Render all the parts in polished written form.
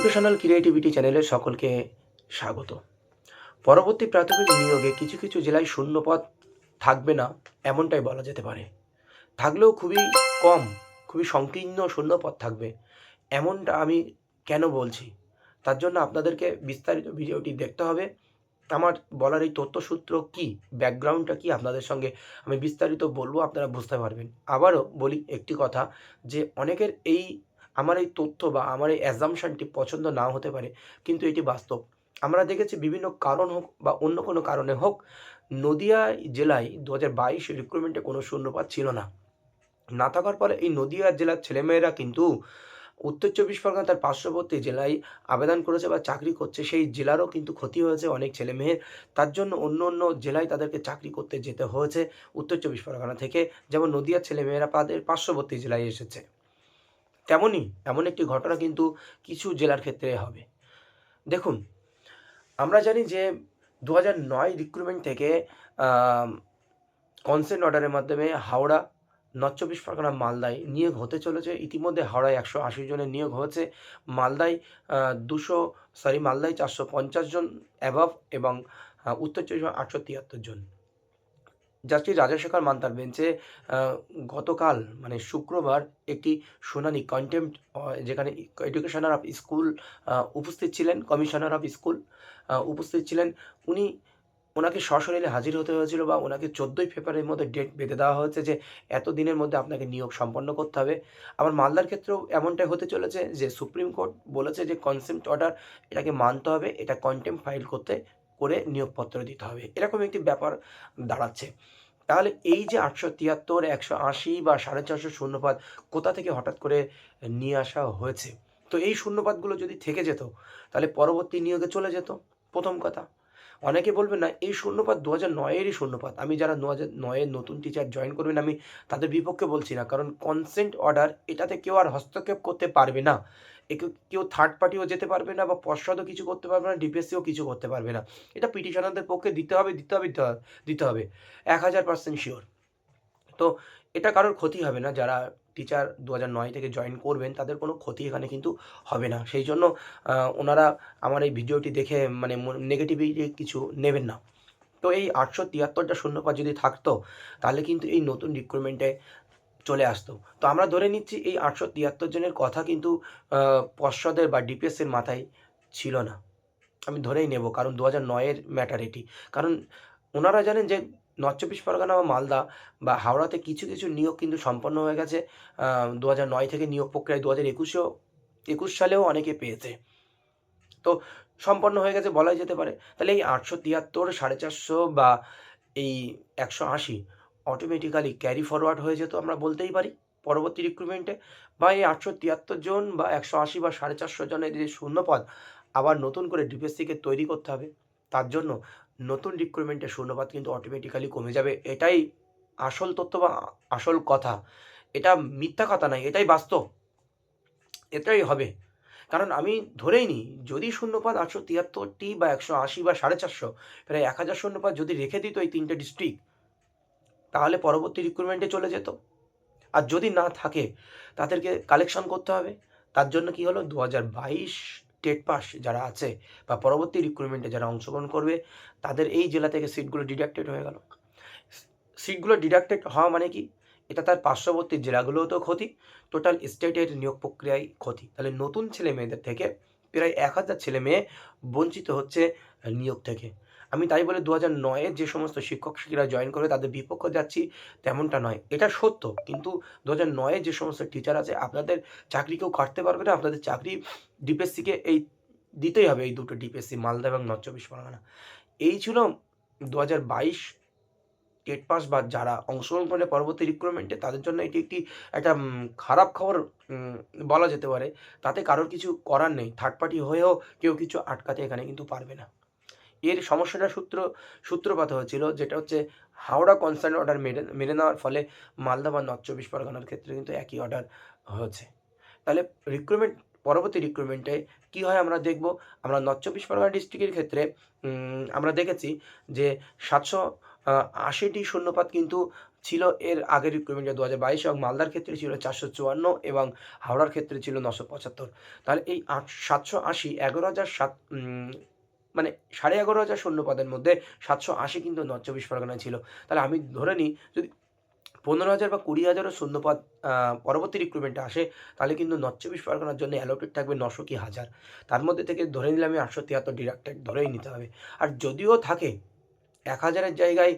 Educational creativity চ্যানেলে সকলকে স্বাগত। পরবর্তী প্রাথমিক নিয়োগে কিছু কিছু জেলায় শূন্যপদ থাকবে না, এমনটাই বলা যেতে পারে। থাকলেও খুবই কম, খুবই সংকীর্ণ শূন্যপদ থাকবে, এমনটা আমি কেন বলছি? তার জন্য আপনাদেরকে বিস্তারিত ভিডিওটি দেখতে হবে। আমার বলার এই তথ্যসূত্র কী, ব্যাকগ্রাউন্ডটা কী আপনাদের সঙ্গে আমি বিস্তারিত বলবো, আপনারা বুঝতে পারবেন। আবারও বলি একটি কথা, যে অনেকের আমার এই তথ্য বা আমার এই অ্যাজাম্পশনটি পছন্দ নাও হতে পারে, কিন্তু এটি বাস্তব। আমরা দেখেছি বিভিন্ন কারণ হোক বা অন্য কোনো কারণে হোক, নদিয়া জেলায় ২০২২ রিক্রুটমেন্টে কোনো শূন্যপাত ছিল না। না থাকার ফলে এই নদিয়া জেলার ছেলেমেয়েরা কিন্তু উত্তর চব্বিশ পরগনা তার পার্শ্ববর্তী জেলায় আবেদন করেছে বা চাকরি করছে, সেই জেলারও কিন্তু ক্ষতি হয়েছে অনেক ছেলেমেয়ের। তার জন্য অন্য অন্য জেলায় তাদেরকে চাকরি করতে যেতে হয়েছে উত্তর চব্বিশ পরগনা থেকে। যেমন নদিয়ার ছেলেমেয়েরা তাদের পার্শ্ববর্তী জেলায় এসেছে, তেমনই এমন একটি ঘটনা কিন্তু কিছু জেলার ক্ষেত্রে হবে। দেখুন, আমরা জানি যে ২০০৯ রিক্রুটমেন্ট থেকে কনসেন্ট অর্ডারের মাধ্যমে হাওড়া, নর্থ চব্বিশ পরগনা, মালদায় নিয়োগ হতে চলেছে। ইতিমধ্যে হাওড়ায় ১৮০ জনের নিয়োগ হয়েছে। মালদায় আ ২০০ মালদায় ৪৫০ জন অ্যাবভ এবং উত্তর চব্বিশ পরগনায় ৮৭৩ জন। জাস্টিস রাজাশেখর মান্তার বেঞ্চে আ গতকাল মানে শুক্রবার একটি শুনানি কনটেম্পট, যেখানে এডুকেশনার অফ স্কুল উপস্থিত ছিলেন, কমিশনার অফ স্কুল উপস্থিত ছিলেন। উনি ওনাকে সশরীরে হাজির হতে হয়েছিল বা ওনাকে ১৪ই ফেব্রুয়ারির মধ্যে ডেট বেঁধে দেওয়া হয়েছে যে এত দিনের মধ্যে আপনাকে নিয়োগ সম্পন্ন করতে হবে। আবার মালদার ক্ষেত্রেও এমনটাই হতে চলেছে যে সুপ্রিম কোর্ট বলেছে যে কনসেপ্ট অর্ডার এটাকে মানতে হবে, এটা কনটেম্পট ফাইল করে নিয়োগপত্র দিতে হবে। এরকম একটি ব্যাপার দাঁড়াচ্ছে। তাহলে এই যে ৮৭৩, ১৮০ বা ৪৫০ শূন্যপাত কোথা থেকে হঠাৎ করে নিয়ে আসা হয়েছে? তো এই শূন্যপাতগুলো যদি থেকে যেত, তাহলে পরবর্তী নিয়োগে চলে যেত, প্রথম কথা। অনেকে বলবে না এই শূন্যপাত ২০০৯ এরই শূন্যপাত। আমি যারা ২০০৯ এর নতুন টিচার জয়েন করবেন, আমি তাদের বিপক্ষে বলছি না। কারণ কনসেন্ট অর্ডার এটাতে কেউ আর হস্তক্ষেপ করতে পারবে না। কেউ থার্ড পার্টিও যেতে পারবে না বা পর্ষদও কিছু করতে পারবে না, ডিপিএসসিও কিছু করতে পারবে না। এটা পিটিশনারদের পক্ষে দিতে হবে, দিতে হবে, দিতে হবে, দিতে হবে। ১০০০% সিওর। তো এটা কারোর ক্ষতি হবে না। যারা টিচার ২০০৯ থেকে জয়েন করবেন, তাদের কোনো ক্ষতি এখানে কিন্তু হবে না। সেই জন্য ওনারা আমার এই ভিডিওটি দেখে মানে নেগেটিভিটি কিছু নেবেন না। তো এই ৮৭৩ টা শূন্যপাত যদি থাকতো, তাহলে কিন্তু এই নতুন রিক্রুটমেন্টে চলে আসতো। তো আমরা ধরে নিচ্ছি এই ৮৭৩ জনের কথা কিন্তু পর্ষদের বা ডিপিএসসির মাথায় ছিল না। আমি ধরেই নেব, কারণ ২০০৯ এর ম্যাটার এটি। কারণ ওনারা জানেন যে নর্থ চব্বিশ পরগনা বা মালদা বা হাওড়াতে কিছু কিছু নিয়োগ কিন্তু সম্পন্ন হয়ে গেছে। ২০০৯ থেকে নিয়োগ প্রক্রিয়ায় ২০২১ সালেও অনেকে পেয়েছে। তো সম্পন্ন হয়ে গেছে বলাই যেতে পারে। তাহলে এই ৮৭৩, ৪৫০ বা এই ১৮০ অটোমেটিক্যালি ক্যারি ফরওয়ার্ড হয়ে যেত, আমরা বলতেই পারি পরবর্তী রিক্রুটমেন্টে। বা এই ৮৭৩ জন বা ১৮০ বা ৪৫০ জনের যে শূন্যপদ আবার নতুন করে ডিপিএসসিকে তৈরি করতে হবে। তার জন্য নতুন রিক্রুটমেন্টের শূন্যপদ কিন্তু অটোমেটিক্যালি কমে যাবে। এটাই আসল তথ্য বা আসল কথা। এটা মিথ্যা কথা নয়, এটাই বাস্তব। এটাই হবে। কারণ আমি ধরেই নিই, যদি শূন্যপাত ৮৭৩টি বা ১৮০ বা ৪৫০, প্রায় ১,০০০ শূন্যপাত যদি রেখে দিত এই ৩ টে ডিস্ট্রিক্ট, তাহলে পরবর্তী রিক্রুটমেন্টে চলে যেত। আর যদি না থাকে, তাদেরকে কালেকশন করতে হবে। তার জন্য কি হলো, ২০২২ টেট পাস যারা আছে বা পরবর্তী রিক্রুটমেন্টে যারা অংশগ্রহণ করবে, তাদের এই জেলা থেকে সিটগুলো ডিডাক্টেড হয়ে গেল। সিটগুলো ডিডাক্টেড হওয়া মানে কি? এটা তার পার্শ্ববর্তী জেলাগুলোতেও ক্ষতি, টোটাল স্টেটের নিয়োগ প্রক্রিয়ায় ক্ষতি। তাহলে নতুন ছেলেমেয়েদের থেকে প্রায় ১,০০০ ছেলেমেয়ে বঞ্চিত হচ্ছে নিয়োগ থেকে। আমি তাই বলে ২০০৯ এর যে সমস্ত শিক্ষক-শিক্ষিকারা জয়েন করবে তাদের বিপক্ষে যাচ্ছি, তেমনটা নয়। এটা সত্য। কিন্তু ২০০৯ এর যে সমস্ত টিচার আছে, আপনাদের চাকরি কেউ কাটতে পারবে না। আপনাদের চাকরি ডিপিএসসিকে দিতেই হবে, এই দুটো ডিপিএসসি মালদা এবং নর্থ চব্বিশ পরগনা। এই ছিল ২০২২ টেট পাস বা যারা অংশগ্রহণ করবে পরবর্তী রিক্রুটমেন্টে, তাদের জন্য এটি একটা খারাপ খবর উম বলা যেতে পারে। তাতে কারোর কিছু করার নেই। থার্ড পার্টি হয়েও কেউ কিছু আটকাতে এখানে কিন্তু পারবে না। এর সমস্যাটার সূত্রপাত হয়েছিল, যেটা হচ্ছে হাওড়া কনসার্ন অর্ডার মেনে মেনে নেওয়ার ফলে মালদা বা নর্থ চব্বিশ পরগনার ক্ষেত্রে কিন্তু একই অর্ডার হয়েছে। তাহলে রিক্রুটমেন্ট পরবর্তী রিক্রুটমেন্টে কী হয় আমরা দেখব। আমরা নর্থ চব্বিশ পরগনা ডিস্ট্রিক্টের ক্ষেত্রে আমরা দেখেছি যে ৭৮০টি শূন্যপাত কিন্তু ছিল এর আগের রিক্রুটমেন্টে ২০২২ এবং মালদার ক্ষেত্রে ছিল ৪৫৪ এবং হাওড়ার ক্ষেত্রে ছিল ৯৭৫। তাহলে এই ৭৮০ মানে ১১,৫০০ শূন্যপদের মধ্যে ৭৮০ কিন্তু নর্থ চব্বিশ পরগনায় ছিল। তাহলে আমি ধরে নিই যদি ১৫,০০০ বা ২০,০০০ও শূন্যপদ পরবর্তী রিক্রুটমেন্টে আসে, তাহলে কিন্তু নর্থ চব্বিশ পরগনার জন্য অ্যালোটেড থাকবে ৯০০ কি ১,০০০। তার মধ্যে থেকে ধরে নিলে আমি ৮৭৩ ডিডাক্টেড ধরেই নিতে হবে। আর যদিও থাকে ১,০০০ এর জায়গায়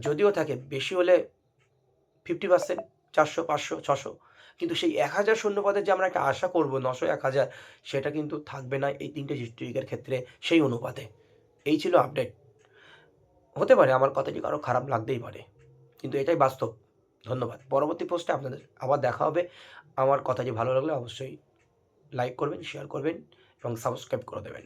যদিও থাকে বেশি হলে 50%, ৪০০, ৫০০, ৬০০, কিন্তু সেই ১,০০০ শূন্যপদের যে আমরা একটা আশা করব ৯০০, ১,০০০, সেটা কিন্তু থাকবে না এই ৩টে ডিস্ট্রিক্টের ক্ষেত্রে সেই অনুপাতে। এই ছিল আপডেট। হতে পারে আমার কথাটি কারো খারাপ লাগতেই পারে। কিন্তু এটাই বাস্তব। ধন্যবাদ। পরবর্তী পোস্টে আপনাদের আবার দেখা হবে। আমার কথাটি ভালো লাগলে অবশ্যই লাইক করবেন, শেয়ার করবেন এবং সাবস্ক্রাইব করে দেবেন।